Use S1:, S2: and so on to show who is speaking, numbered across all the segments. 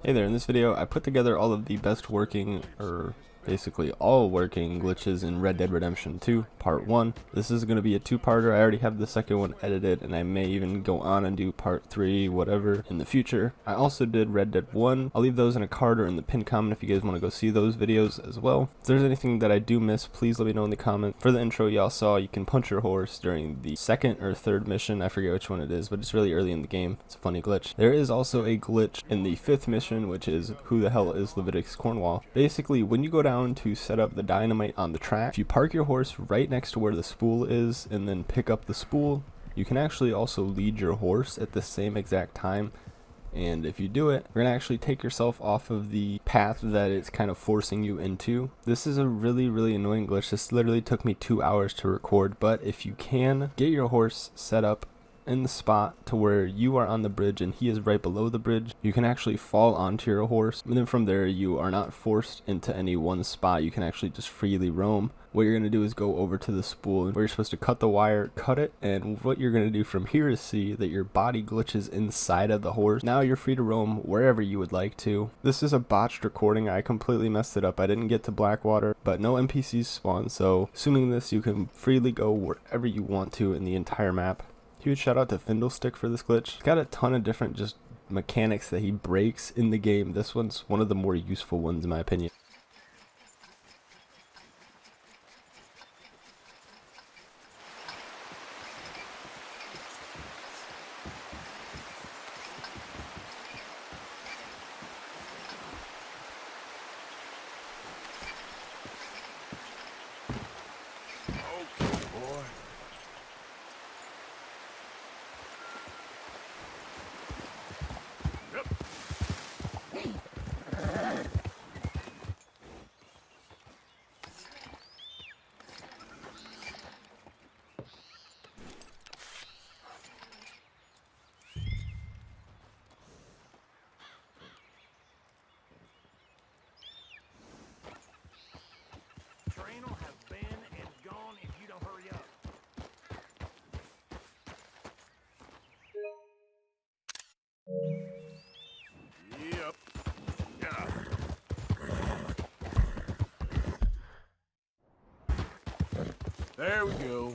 S1: Hey there, in this video I put together all of the best working, or basically all working glitches in Red Dead Redemption 2 part 1. This is going to be a two-parter. I already have the second one edited and I may even go on and do part 3 whatever in the future. I also did Red Dead 1. I'll leave those in a card or in the pinned comment if you guys want to go see those videos as well. If there's anything that I do miss, please let me know in the comments. For the intro, y'all saw you can punch your horse during the second or third mission. I forget which one it is, but it's really early in the game. It's a funny glitch. There is also a glitch in the 5th mission, which is Who the Hell is Leviticus Cornwall. Basically, when you go down to set up the dynamite on the track, if you park your horse right next to where the spool is and then pick up the spool, you can actually also lead your horse at the same exact time. And if you do it, you're gonna actually take yourself off of the path that it's kind of forcing you into. This is a really annoying glitch. This literally took me 2 hours to record, but if you can get your horse set up in the spot to where you are on the bridge and he is right below the bridge, you can actually fall onto your horse, and then from there you are not forced into any one spot. You can actually just freely roam. What you're going to do is go over to the spool where you're supposed to cut the wire, cut it, and what you're going to do from here is see that your body glitches inside of the horse. Now you're free to roam wherever you would like to. This is a botched recording. I completely messed it up. I didn't get to Blackwater, but no NPCs spawn, so assuming this, you can freely go wherever you want to in the entire map. Huge shout out to Fiddlestick for this glitch. It's got a ton of different just mechanics that he breaks in the game. This one's one of the more useful ones in my opinion.
S2: Train will have been and gone if you don't hurry up. Yep. There we go.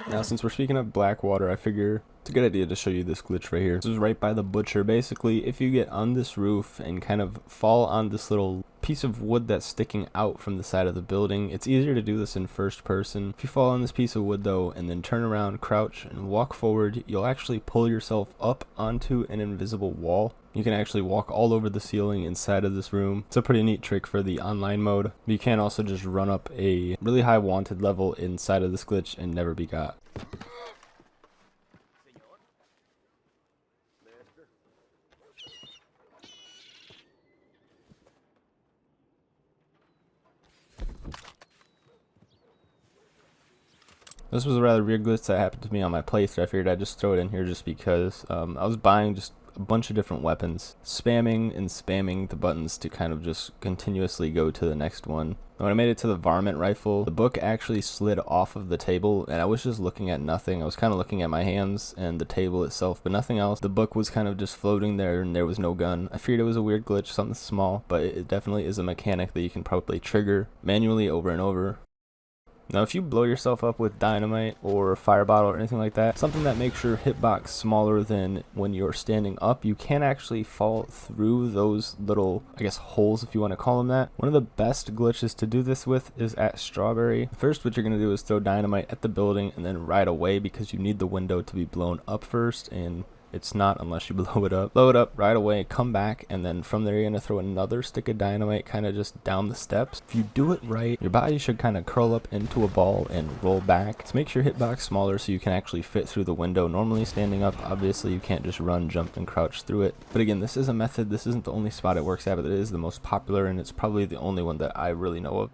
S1: Now, since we're speaking of Blackwater, I figure it's a good idea to show you this glitch right here. This is right by the butcher. Basically, if you get on this roof and kind of fall on this little piece of wood that's sticking out from the side of the building, it's easier to do this in first person. If you fall on this piece of wood though and then turn around, crouch, and walk forward, you'll actually pull yourself up onto an invisible wall. You can actually walk all over the ceiling inside of this room. It's a pretty neat trick for the online mode. You can also just run up a really high wanted level inside of this glitch and never be got. This was a rather weird glitch that happened to me on my playthrough. I figured I'd just throw it in here just because I was buying just a bunch of different weapons, spamming the buttons to kind of just continuously go to the next one. When I made it to the varmint rifle, the book actually slid off of the table and I was just looking at nothing. I was kind of looking at my hands and the table itself, but nothing else. The book was kind of just floating there and there was no gun. I figured it was a weird glitch, something small, but it definitely is a mechanic that you can probably trigger manually over and over. Now, if you blow yourself up with dynamite or a fire bottle or anything like that, something that makes your hitbox smaller than when you're standing up, you can actually fall through those little, I guess, holes, if you want to call them that. One of the best glitches to do this with is at Strawberry. First, what you're going to do is throw dynamite at the building and then ride away because you need the window to be blown up first, and It's not unless you blow it up. Blow it up right away, come back, and then from there you're going to throw another stick of dynamite kind of just down the steps. If you do it right, your body should kind of curl up into a ball and roll back. This makes your hitbox smaller so you can actually fit through the window. Normally standing up, obviously you can't just run, jump, and crouch through it. But again, this is a method. This isn't the only spot it works at, but it is the most popular, and it's probably the only one that I really know of.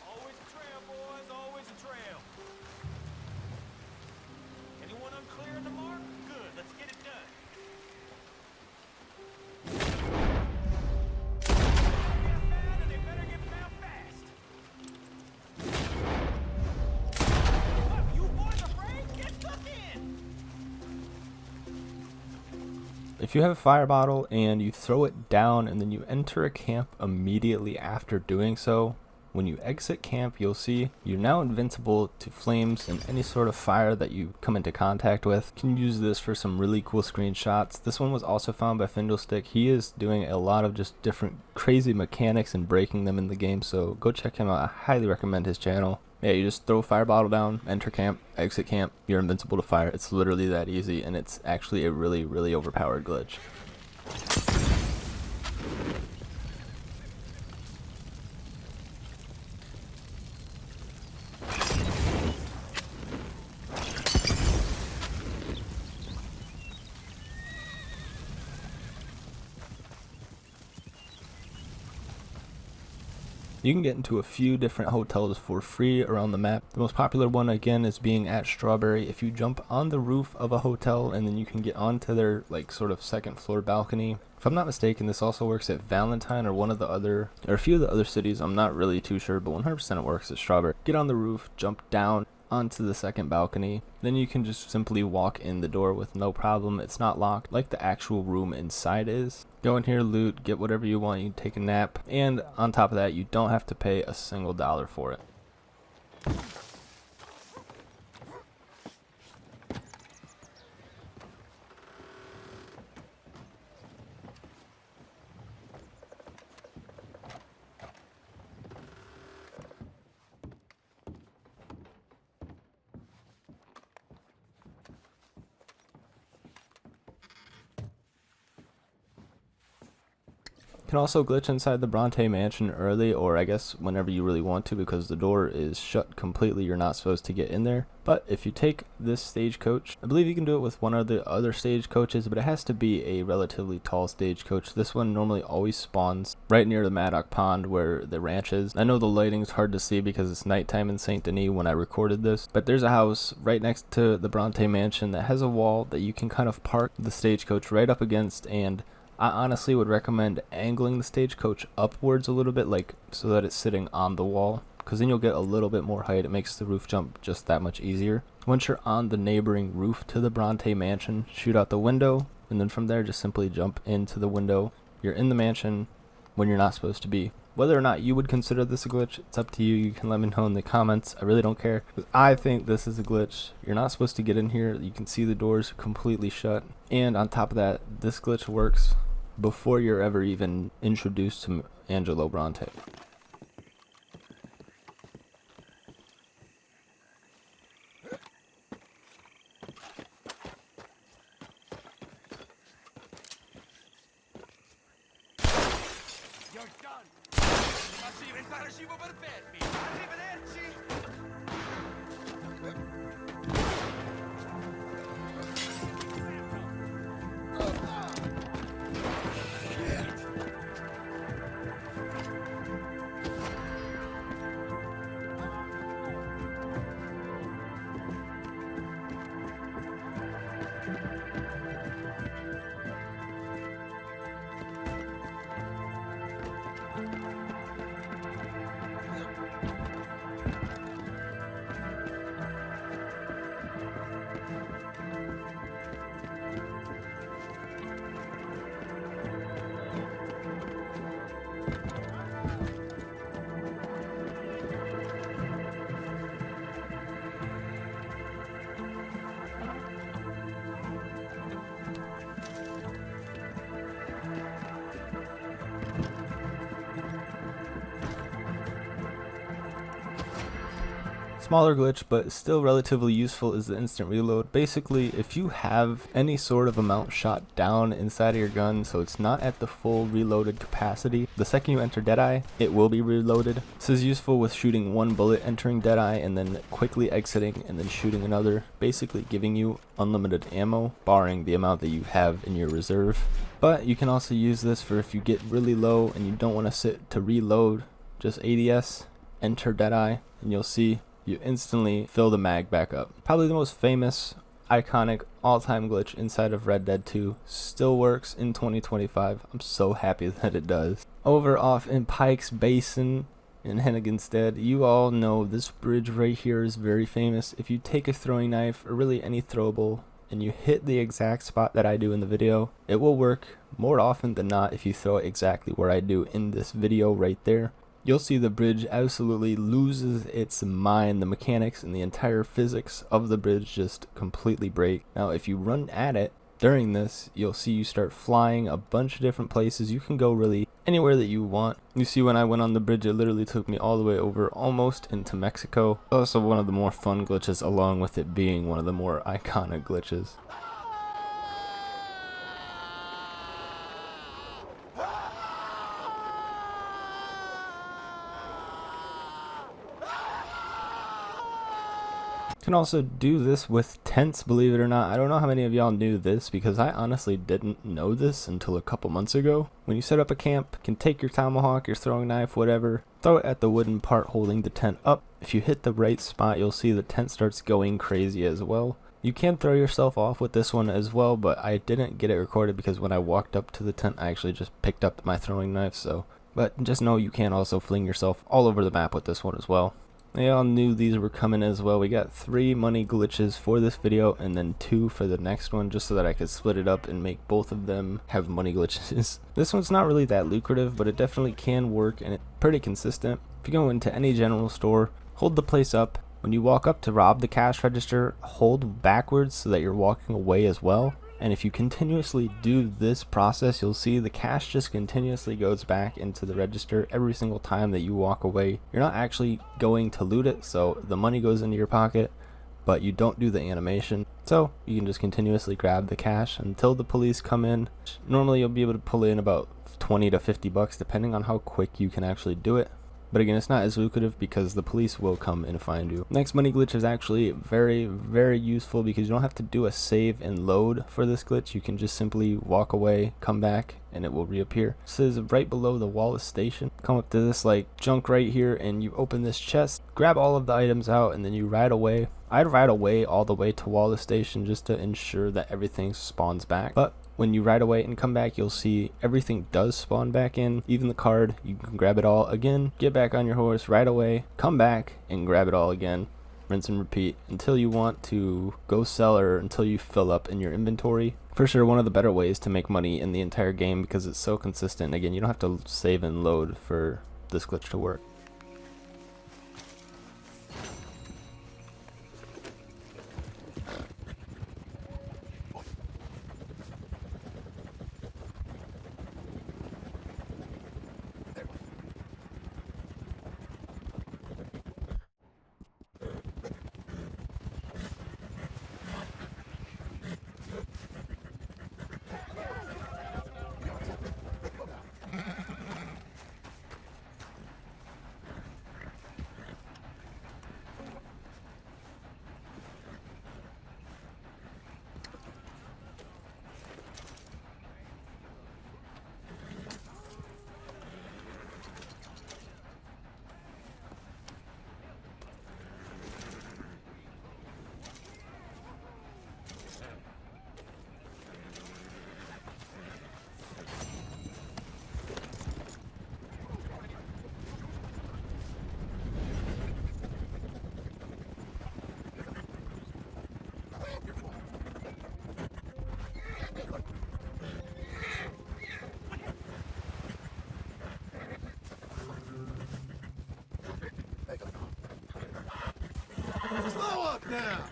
S2: Always a trail, boys. Always a trail. Anyone unclear in the mark? Good. Let's get it done. Get found, and they better get found fast. What? You boys afraid? Get stuck in.
S1: If you have a fire bottle and you throw it down and then you enter a camp immediately after doing so, when you exit camp, you'll see you're now invincible to flames and any sort of fire that you come into contact with. You can use this for some really cool screenshots. This one was also found by Findlestick. He is doing a lot of just different crazy mechanics and breaking them in the game, so go check him out. I highly recommend his channel. Yeah, you just throw a fire bottle down, enter camp, exit camp, you're invincible to fire. It's literally that easy, and it's actually a really, really overpowered glitch. You can get into a few different hotels for free around the map. The most popular one again is being at Strawberry. If you jump on the roof of a hotel and then you can get onto their like sort of second floor balcony. If I'm not mistaken, this also works at Valentine or one of the other, or a few of the other cities. I'm not really too sure, but 100% it works at Strawberry. Get on the roof, jump down onto the second balcony, then you can just simply walk in the door with no problem. It's not locked like the actual room inside is. Go in here, loot, get whatever you want, you can take a nap, and on top of that you don't have to pay a single dollar for it. You can also glitch inside the Bronte mansion early, or I guess whenever you really want to, because the door is shut completely. You're not supposed to get in there. But if you take this stagecoach, I believe you can do it with one of the other stagecoaches, but it has to be a relatively tall stagecoach. This one normally always spawns right near the Maddock Pond where the ranch is. I know the lighting's hard to see because it's nighttime in St. Denis when I recorded this, but there's a house right next to the Bronte mansion that has a wall that you can kind of park the stagecoach right up against, and I honestly would recommend angling the stagecoach upwards a little bit, like so that it's sitting on the wall, because then you'll get a little bit more height. It makes the roof jump just that much easier. Once you're on the neighboring roof to the Bronte mansion, shoot out the window, and then from there just simply jump into the window. You're in the mansion when you're not supposed to be. Whether or not you would consider this a glitch, it's up to you. You can let me know in the comments. I really don't care. I think this is a glitch. You're not supposed to get in here. You can see the doors completely shut. And on top of that, this glitch works before you're ever even introduced to Angelo Bronte.
S2: You're done. Arrivederci, perfetti. Arrivederci.
S1: Smaller glitch, but still relatively useful, is the instant reload. Basically, if you have any sort of amount shot down inside of your gun, so it's not at the full reloaded capacity, the second you enter Deadeye, it will be reloaded. This is useful with shooting one bullet entering Deadeye and then quickly exiting and then shooting another, basically giving you unlimited ammo, barring the amount that you have in your reserve. But you can also use this for if you get really low and you don't want to sit to reload, just ADS, enter Deadeye, and you'll see you instantly fill the mag back up. Probably the most famous, iconic, all-time glitch inside of Red Dead 2. Still works in 2025. I'm so happy that it does. Over off in Pike's Basin in Henniganstead, you all know this bridge right here is very famous. If you take a throwing knife, or really any throwable, and you hit the exact spot that I do in the video, it will work more often than not if you throw it exactly where I do in this video right there. You'll see the bridge absolutely loses its mind. The mechanics and the entire physics of the bridge just completely break. Now, if you run at it during this, you'll see you start flying a bunch of different places. You can go really anywhere that you want. You see, when I went on the bridge, it literally took me all the way over, almost into Mexico. Also one of the more fun glitches, along with it being one of the more iconic glitches. Can also do this with tents, believe it or not. I don't know how many of y'all knew this, because I honestly didn't know this until a couple months ago. When you set up a camp, you can take your tomahawk, your throwing knife, whatever, throw it at the wooden part holding the tent up. If you hit the right spot, you'll see the tent starts going crazy as well. You can throw yourself off with this one as well, but I didn't get it recorded because when I walked up to the tent, I actually just picked up my throwing knife. But just know you can also fling yourself all over the map with this one as well. They all knew these were coming as well. We got 3 money glitches for this video and then 2 for the next one, just so that I could split it up and make both of them have money glitches. This one's not really that lucrative, but it definitely can work and it's pretty consistent. If you go into any general store, hold the place up. When you walk up to rob the cash register, hold backwards so that you're walking away as well. And if you continuously do this process, you'll see the cash just continuously goes back into the register every single time that you walk away. You're not actually going to loot it, so the money goes into your pocket, but you don't do the animation. So you can just continuously grab the cash until the police come in. Normally you'll be able to pull in about 20 to 50 bucks depending on how quick you can actually do it. But again, it's not as lucrative because the police will come and find you. Next money glitch is actually very, very useful because you don't have to do a save and load for this glitch. You can just simply walk away, come back, and it will reappear. This is right below the Wallace station. Come up to this like junk right here and you open this chest, grab all of the items out, and then you ride away. I'd ride away all the way to Wallace station just to ensure that everything spawns back. But when you ride away and come back, you'll see everything does spawn back in, even the card. You can grab it all again, get back on your horse, ride away, come back, and grab it all again. Rinse and repeat until you want to go sell or until you fill up in your inventory. For sure, one of the better ways to make money in the entire game because it's so consistent. Again, you don't have to save and load for this glitch to work.
S2: Slow up now!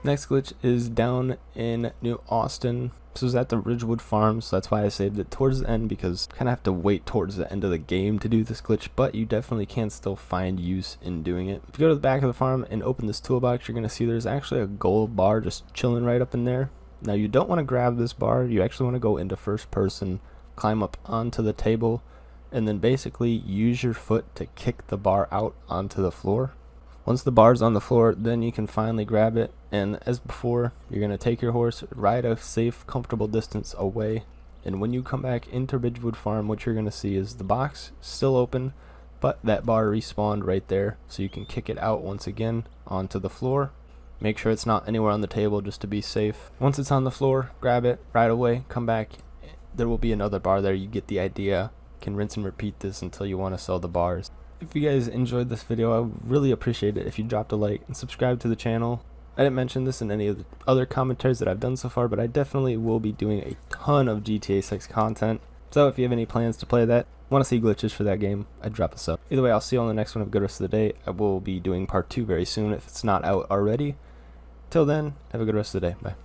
S1: Next glitch is down in New Austin. This was at the Ridgewood Farm, so that's why I saved it towards the end, because you kind of have to wait towards the end of the game to do this glitch, but you definitely can still find use in doing it. If you go to the back of the farm and open this toolbox, you're going to see there's actually a gold bar just chilling right up in there. Now you don't want to grab this bar, you actually want to go into first person, climb up onto the table, and then basically use your foot to kick the bar out onto the floor. Once the bar's on the floor, then you can finally grab it, and as before, you're going to take your horse, ride a safe, comfortable distance away, and when you come back into Ridgewood Farm, what you're going to see is the box still open, but that bar respawned right there, so you can kick it out once again onto the floor. Make sure it's not anywhere on the table just to be safe. Once it's on the floor, grab it, ride away, come back. There will be another bar there, you get the idea. You can rinse and repeat this until you want to sell the bars. If you guys enjoyed this video, I would really appreciate it if you dropped a like and subscribe to the channel. I didn't mention this in any of the other commentaries that I've done so far, but I definitely will be doing a ton of GTA 6 content. So if you have any plans to play that, want to see glitches for that game, I'd drop a sub. Either way, I'll see you on the next one. Have a good rest of the day. I will be doing part 2 very soon if it's not out already. Till then, have a good rest of the day. Bye.